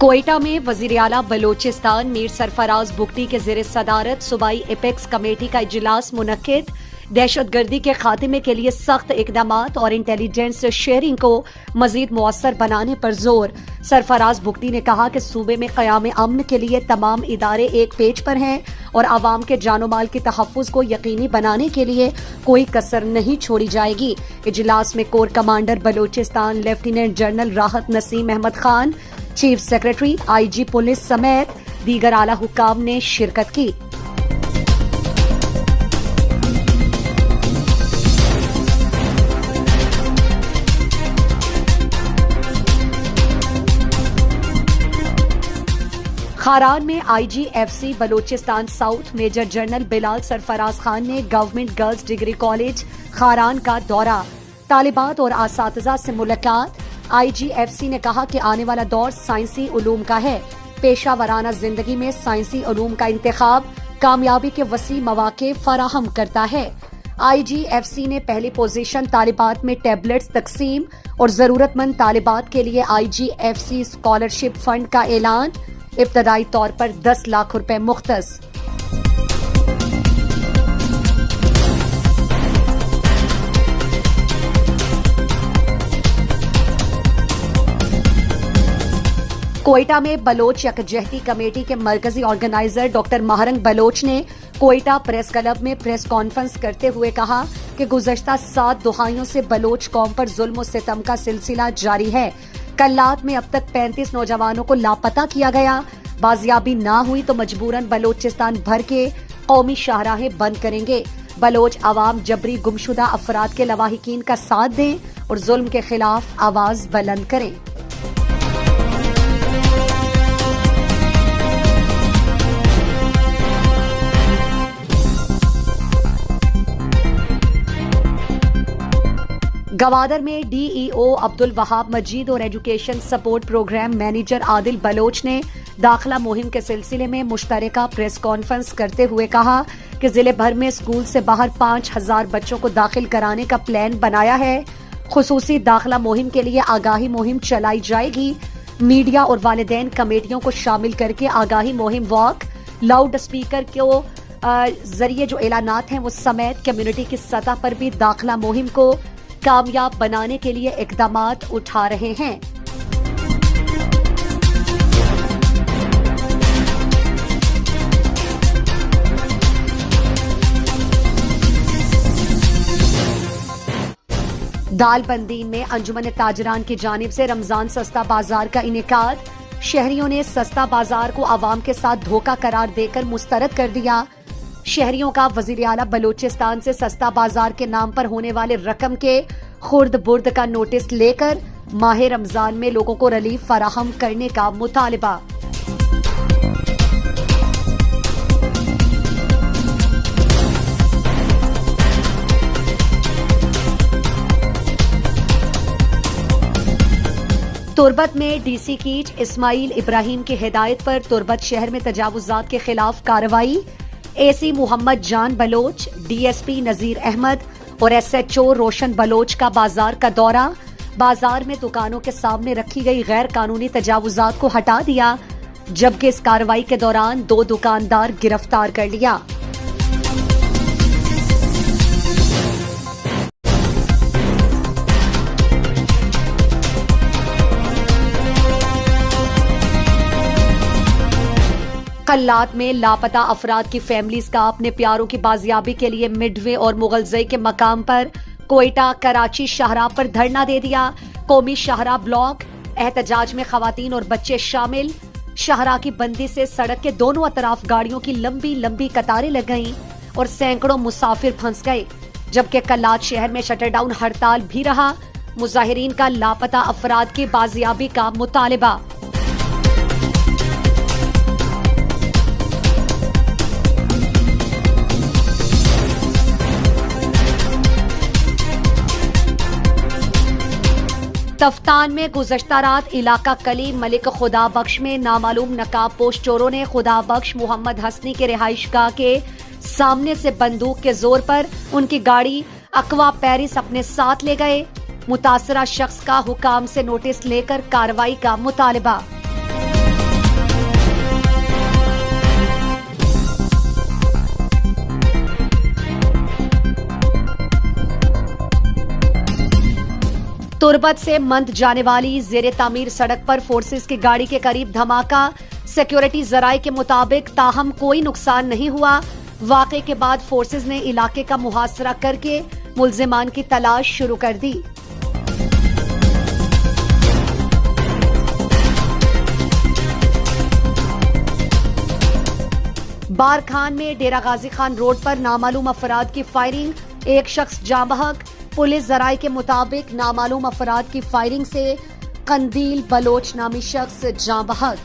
कोयटा में वजीर आला बलोचिस्तान मीर सरफराज बुगटी के ज़ेर सदारत सूबाई एपेक्स कमेटी का इजलास मुनक्किद। दहशतगर्दी के खात्मे के लिए सख्त इकदाम और इंटेलिजेंस शेयरिंग को मजीद मुअस्सर बनाने पर जोर। सरफराज बुगटी ने कहा कि सूबे में क़याम अमन के लिए तमाम इदारे एक पेज पर हैं और आवाम के जानो माल के तहफ़्फ़ुज़ को यकीनी बनाने के लिए कोई कसर नहीं छोड़ी जाएगी। इजलास में core commander Balochistan lieutenant general Rahat Naseem Ahmed Khan, chief secretary, IG police समेत दीगर आला हुक्काम ने शिरकत की। खारान में IGFC Balochistan south major general Bilal Sarfaraz Khan ने government girls degree college Kharan का दौरा, तालिबात और असातिज़ा से मुलाकात। IGFC ने कहा कि आने वाला दौर साइंसी उलूम का है। पेशा वराना जिंदगी में साइंसी उलूम का इंतखाब कामयाबी के वसी मौके फराहम करता है। IGFC ने पहली पोजीशन तालिबात में टैबलेट्स तकसीम और जरूरतमंद तालिबात के लिए IGFC स्कॉलरशिप फंड का ऐलान, इब्तदाई तौर पर 10 लाख रुपए मुख्तस। कोयटा में बलोच यकजहती कमेटी के मरकजी ऑर्गेनाइजर डॉक्टर महरंग बलोच ने कोयटा प्रेस क्लब में प्रेस कॉन्फ्रेंस करते हुए कहा कि गुज़श्ता 7 दुहाइयों से बलोच कौम पर जुल्म और सितम का सिलसिला जारी है। कल्लात में अब तक 35 नौजवानों को लापता किया गया। बाजियाबी ना हुई तो मजबूरन बलोचिस्तान भर के कौमी शाहराहें बंद करेंगे। बलोच अवाम जबरी गुमशुदा अफराद के लवाहिकीन का साथ दें और जुल्म के खिलाफ आवाज बुलंद करें। गवादर में DEO अब्दुल वहाब मजीद और education support program manager Adil Baloch ने दाखिला मुहिम के सिलसिले में मुश्तरका प्रेस कॉन्फ्रेंस करते हुए कहा कि जिले भर में स्कूल से बाहर 5000 बच्चों को दाखिल कराने का प्लान बनाया है। खुसूसी दाखिला मुहिम के लिए आगाही मुहिम चलाई जाएगी। मीडिया और वालिदैन कमेटियों को शामिल करके आगाही मुहिम वॉक, लाउड स्पीकर के जरिए जो ऐलानात हैं वो समेत कम्युनिटी की सतह पर भी दाखिला मुहिम को कामयाब बनाने के लिए इकदामात उठा रहे हैं। दालबंदीन में अंजुमन ताजरान की जानिब से रमजान सस्ता बाजार का इनेकाद। शहरियों ने सस्ता बाजार को आवाम के साथ धोखा करार देकर मुस्तरद कर दिया। शहरियों का वजीर आला बलोचिस्तान से सस्ता बाजार के नाम पर होने वाले रकम के खुर्द बुर्द का नोटिस लेकर माह रमजान में लोगों को रिलीफ फराहम करने का मुतालबा। तुर्बत में DC कीट इस्माइल इब्राहिम की हिदायत पर तुर्बत शहर में तजावुजात के खिलाफ कार्रवाई। AC मोहम्मद जान बलोच, DSP नजीर अहमद और SHO रोशन बलोच का बाजार का दौरा। बाजार में दुकानों के सामने रखी गई गैर कानूनी तजावुजात को हटा दिया, जबकि इस कार्रवाई के दौरान 2 दुकानदार गिरफ्तार कर लिया। कल्लात में लापता अफराद की फैमिलीज का अपने प्यारों की बाजियाबी के लिए मिडवे और मुगलजई के मकाम पर कोयटा कराची शाहराह पर धरना दे दिया। कौमी शाहराह ब्लॉक एहतजाज में खवातीन और बच्चे शामिल। शाहराह की बंदी से सड़क के दोनों अतराफ गाड़ियों की लंबी लंबी कतारें लग गईं और सैकड़ों मुसाफिर फंस गए, जबकि कल्लात शहर में शटर डाउन हड़ताल भी रहा। मुजाहिरीन का लापता अफराद की बाजियाबी का मुतालबा। तफ्तान में गुज़श्ता रात इलाका कली मलिक खुदा बख्श में नामालूम नकाब पोश चोरों ने खुदा बख्श मोहम्मद हसनी के रिहाइशगाह के सामने से बंदूक के जोर पर उनकी गाड़ी अक्वा पेरिस अपने साथ ले गए। मुतासरा शख्स का हुकाम से नोटिस लेकर कार्रवाई का मुतालबा। तुर्बत से मंद जाने वाली जेरे तामीर सड़क पर फोर्सेस की गाड़ी के करीब धमाका। सिक्योरिटी जराये के मुताबिक ताहम कोई नुकसान नहीं हुआ। वाक़े के बाद फोर्सेस ने इलाके का मुहासरा करके मुल्जिमान की तलाश शुरू कर दी। बारखान में डेरा गाजी खान रोड पर नामालूम अफराद की फायरिंग, एक शख्स जाँ बहक। पुलिस जराये के मुताबिक नामालूम अफराद की फायरिंग से कंदील बलोच नामी शख्स जाँ बहक।